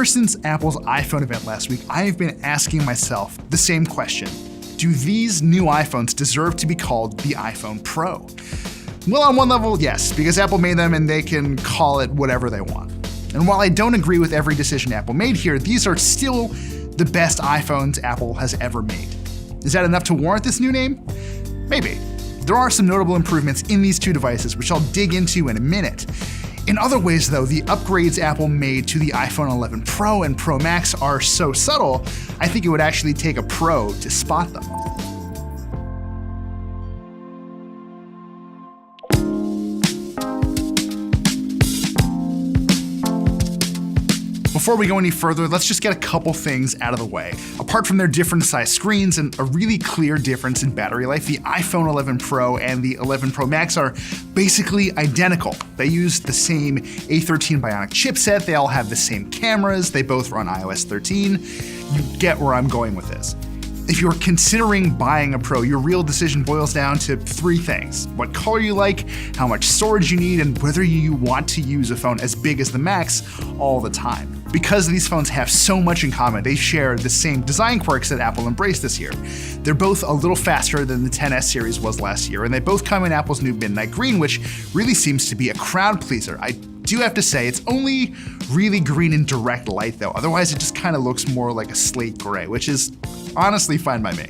Ever since Apple's iPhone event last week, I have been asking myself the same question. Do these new iPhones deserve to be called the iPhone Pro? Well, on one level, yes, because Apple made them and they can call it whatever they want. And while I don't agree with every decision Apple made here, these are still the best iPhones Apple has ever made. Is that enough to warrant this new name? Maybe. There are some notable improvements in these two devices, which I'll dig into in a minute. In other ways, though, the upgrades Apple made to the iPhone 11 Pro and Pro Max are so subtle, I think it would actually take a pro to spot them. Before we go any further, let's just get a couple things out of the way. Apart from their different size screens and a really clear difference in battery life, the iPhone 11 Pro and the 11 Pro Max are basically identical. They use the same A13 Bionic chipset, they all have the same cameras, they both run iOS 13. You get where I'm going with this. If you're considering buying a Pro, your real decision boils down to three things: what color you like, how much storage you need, and whether you want to use a phone as big as the Max all the time. Because these phones have so much in common, they share the same design quirks that Apple embraced this year. They're both a little faster than the XS series was last year, and they both come in Apple's new Midnight Green, which really seems to be a crowd pleaser. I do have to say, it's only really green in direct light though, otherwise it just kind of looks more like a slate gray, which is honestly fine by me.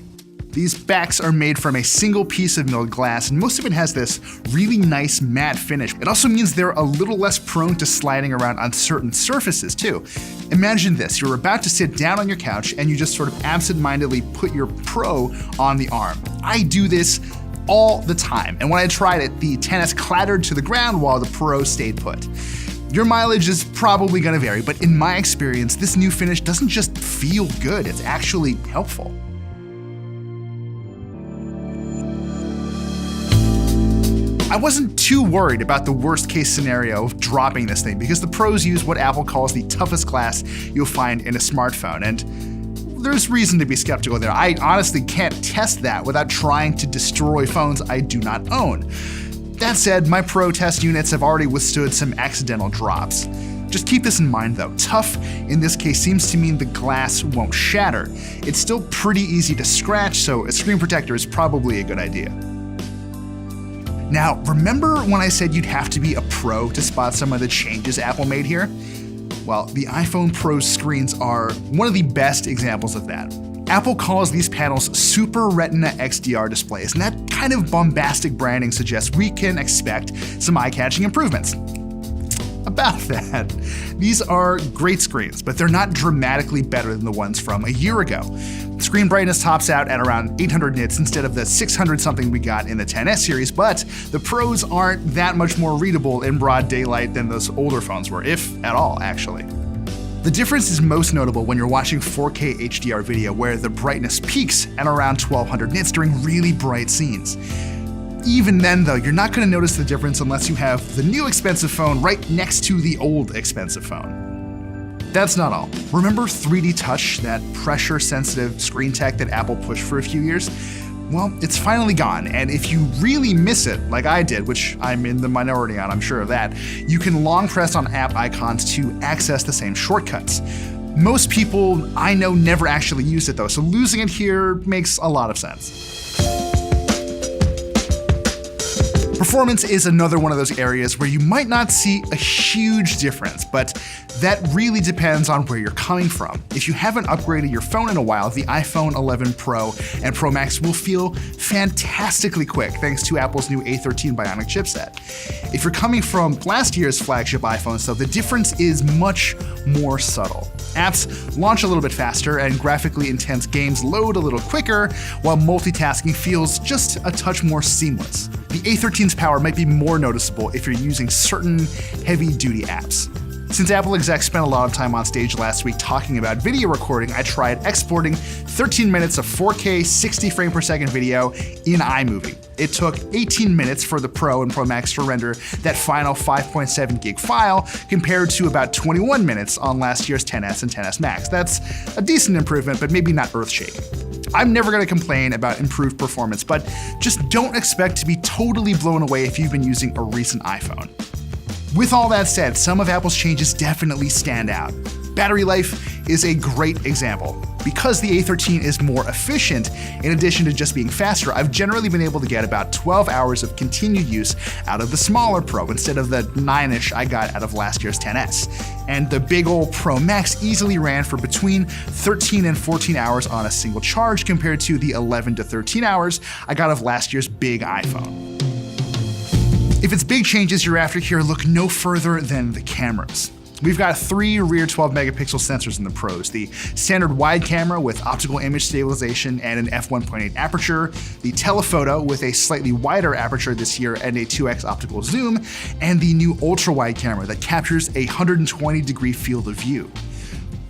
These backs are made from a single piece of milled glass, and most of it has this really nice matte finish. It also means they're a little less prone to sliding around on certain surfaces too. Imagine this, you're about to sit down on your couch and you just sort of absentmindedly put your Pro on the arm. I do this all the time, and when I tried it, the XS clattered to the ground while the Pro stayed put. Your mileage is probably gonna vary, but in my experience, this new finish doesn't just feel good, it's actually helpful. I wasn't too worried about the worst case scenario of dropping this thing because the Pros use what Apple calls the toughest glass you'll find in a smartphone, and there's reason to be skeptical there. I honestly can't test that without trying to destroy phones I do not own. That said, my Pro test units have already withstood some accidental drops. Just keep this in mind though, tough in this case seems to mean the glass won't shatter. It's still pretty easy to scratch, so a screen protector is probably a good idea. Now, remember when I said you'd have to be a pro to spot some of the changes Apple made here? Well, the iPhone Pro's screens are one of the best examples of that. Apple calls these panels Super Retina XDR displays, and that kind of bombastic branding suggests we can expect some eye-catching improvements. About that, these are great screens, but they're not dramatically better than the ones from a year ago. Screen brightness tops out at around 800 nits instead of the 600 something we got in the XS series, but the Pros aren't that much more readable in broad daylight than those older phones were, if at all, actually. The difference is most notable when you're watching 4K HDR video, where the brightness peaks at around 1200 nits during really bright scenes. Even then though, you're not going to notice the difference unless you have the new expensive phone right next to the old expensive phone. That's not all. Remember 3D Touch, that pressure-sensitive screen tech that Apple pushed for a few years? Well, it's finally gone, and if you really miss it, like I did, which I'm in the minority on, I'm sure of that, you can long press on app icons to access the same shortcuts. Most people I know never actually used it though, so losing it here makes a lot of sense. Performance is another one of those areas where you might not see a huge difference, but that really depends on where you're coming from. If you haven't upgraded your phone in a while, the iPhone 11 Pro and Pro Max will feel fantastically quick thanks to Apple's new A13 Bionic chipset. If you're coming from last year's flagship iPhones though, the difference is much more subtle. Apps launch a little bit faster and graphically intense games load a little quicker, while multitasking feels just a touch more seamless. The A13's power might be more noticeable if you're using certain heavy-duty apps. Since Apple execs spent a lot of time on stage last week talking about video recording, I tried exporting 13 minutes of 4K 60 frame per second video in iMovie. It took 18 minutes for the Pro and Pro Max to render that final 5.7 gig file, compared to about 21 minutes on last year's XS and XS Max. That's a decent improvement, but maybe not earth-shaking. I'm never gonna complain about improved performance, but just don't expect to be totally blown away if you've been using a recent iPhone. With all that said, some of Apple's changes definitely stand out. Battery life is a great example. Because the A13 is more efficient, in addition to just being faster, I've generally been able to get about 12 hours of continued use out of the smaller Pro instead of the 9-ish I got out of last year's XS. And the big ol' Pro Max easily ran for between 13 and 14 hours on a single charge compared to the 11 to 13 hours I got of last year's big iPhone. If it's big changes you're after here, look no further than the cameras. We've got 3 rear 12 megapixel sensors in the Pros, the standard wide camera with optical image stabilization and an f1.8 aperture, the telephoto with a slightly wider aperture this year and a 2x optical zoom, and the new ultra-wide camera that captures a 120-degree field of view.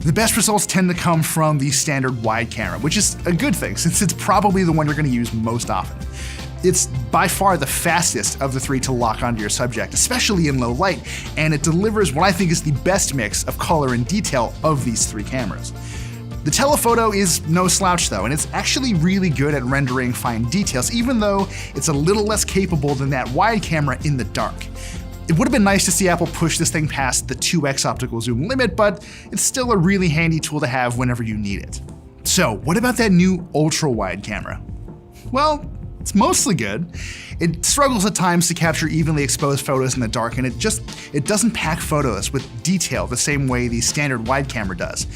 The best results tend to come from the standard wide camera, which is a good thing since it's probably the one you're going to use most often. It's by far the fastest of the 3 to lock onto your subject, especially in low light, and it delivers what I think is the best mix of color and detail of these 3 cameras. The telephoto is no slouch though, and it's actually really good at rendering fine details, even though it's a little less capable than that wide camera in the dark. It would have been nice to see Apple push this thing past the 2x optical zoom limit, but it's still a really handy tool to have whenever you need it. So what about that new ultra-wide camera? Well, it's mostly good. It struggles at times to capture evenly exposed photos in the dark, and it doesn't pack photos with detail the same way the standard wide camera does.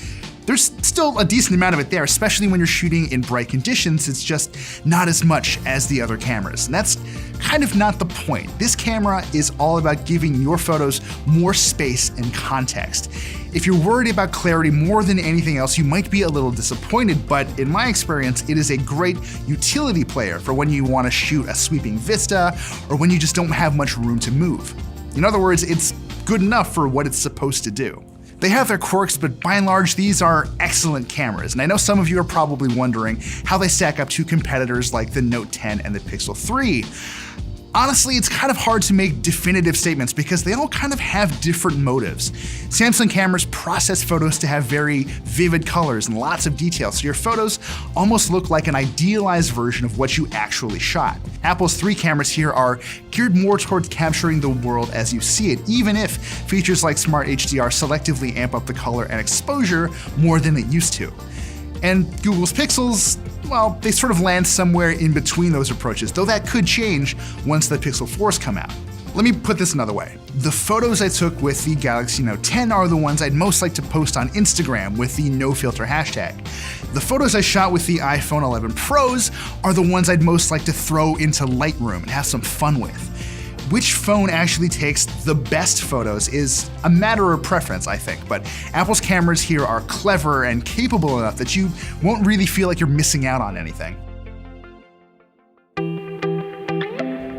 There's still a decent amount of it there, especially when you're shooting in bright conditions. It's just not as much as the other cameras, and that's kind of not the point. This camera is all about giving your photos more space and context. If you're worried about clarity more than anything else, you might be a little disappointed, but in my experience, it is a great utility player for when you want to shoot a sweeping vista or when you just don't have much room to move. In other words, it's good enough for what it's supposed to do. They have their quirks, but by and large, these are excellent cameras, and I know some of you are probably wondering how they stack up to competitors like the Note 10 and the Pixel 3. Honestly, it's kind of hard to make definitive statements because they all kind of have different motives. Samsung cameras process photos to have very vivid colors and lots of detail, so your photos almost look like an idealized version of what you actually shot. Apple's 3 cameras here are geared more towards capturing the world as you see it, even if features like Smart HDR selectively amp up the color and exposure more than it used to. And Google's Pixels, well, they sort of land somewhere in between those approaches, though that could change once the Pixel 4s come out. Let me put this another way. The photos I took with the Galaxy Note 10 are the ones I'd most like to post on Instagram with the no-filter hashtag. The photos I shot with the iPhone 11 Pros are the ones I'd most like to throw into Lightroom and have some fun with. Which phone actually takes the best photos is a matter of preference, I think, but Apple's cameras here are clever and capable enough that you won't really feel like you're missing out on anything.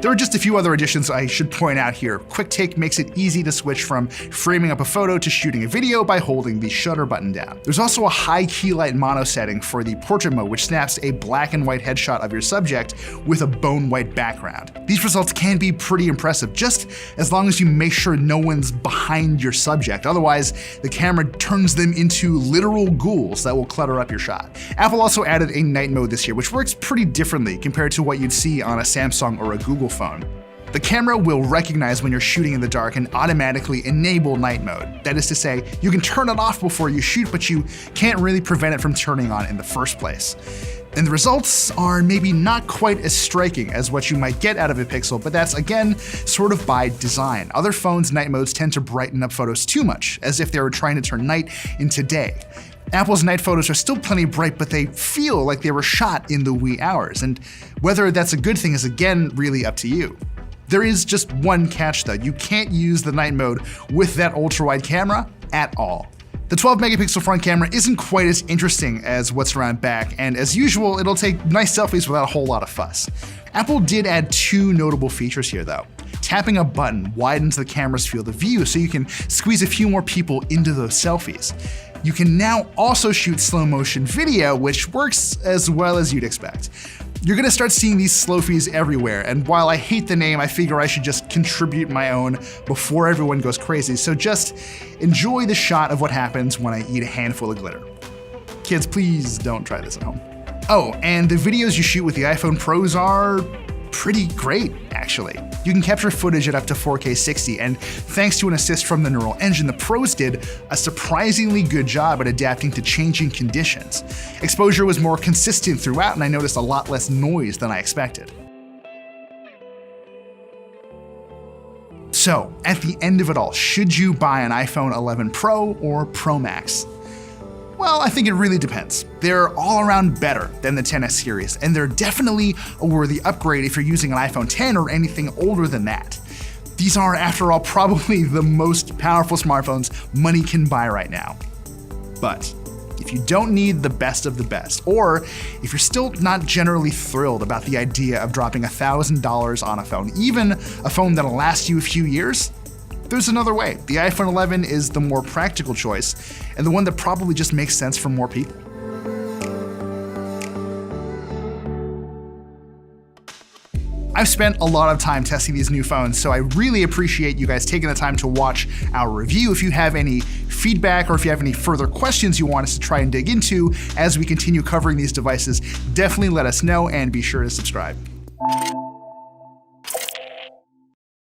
There are just a few other additions I should point out here. QuickTake makes it easy to switch from framing up a photo to shooting a video by holding the shutter button down. There's also a high key light mono setting for the portrait mode, which snaps a black and white headshot of your subject with a bone white background. These results can be pretty impressive, just as long as you make sure no one's behind your subject. Otherwise, the camera turns them into literal ghouls that will clutter up your shot. Apple also added a night mode this year, which works pretty differently compared to what you'd see on a Samsung or a Google phone. The camera will recognize when you're shooting in the dark and automatically enable night mode. That is to say, you can turn it off before you shoot, but you can't really prevent it from turning on in the first place. And the results are maybe not quite as striking as what you might get out of a Pixel, but that's again sort of by design. Other phones' night modes tend to brighten up photos too much, as if they were trying to turn night into day. Apple's night photos are still plenty bright, but they feel like they were shot in the wee hours, and whether that's a good thing is again really up to you. There is just one catch though, you can't use the night mode with that ultra-wide camera at all. The 12 megapixel front camera isn't quite as interesting as what's around back, and as usual, it'll take nice selfies without a whole lot of fuss. Apple did add 2 notable features here though. Tapping a button widens the camera's field of view so you can squeeze a few more people into those selfies. You can now also shoot slow motion video, which works as well as you'd expect. You're gonna start seeing these Slofies everywhere, and while I hate the name, I figure I should just contribute my own before everyone goes crazy, so just enjoy the shot of what happens when I eat a handful of glitter. Kids, please don't try this at home. Oh, and the videos you shoot with the iPhone Pros are pretty great, actually. You can capture footage at up to 4K 60, and thanks to an assist from the neural engine, the pros did a surprisingly good job at adapting to changing conditions. Exposure was more consistent throughout, and I noticed a lot less noise than I expected. So, at the end of it all, should you buy an iPhone 11 Pro or Pro Max? Well, I think it really depends. They're all around better than the XS series, and they're definitely a worthy upgrade if you're using an iPhone 10 or anything older than that. These are, after all, probably the most powerful smartphones money can buy right now. But if you don't need the best of the best, or if you're still not generally thrilled about the idea of dropping $1,000 on a phone, even a phone that'll last you a few years, there's another way. The iPhone 11 is the more practical choice, and the one that probably just makes sense for more people. I've spent a lot of time testing these new phones, so I really appreciate you guys taking the time to watch our review. If you have any feedback or if you have any further questions you want us to try and dig into as we continue covering these devices, definitely let us know and be sure to subscribe.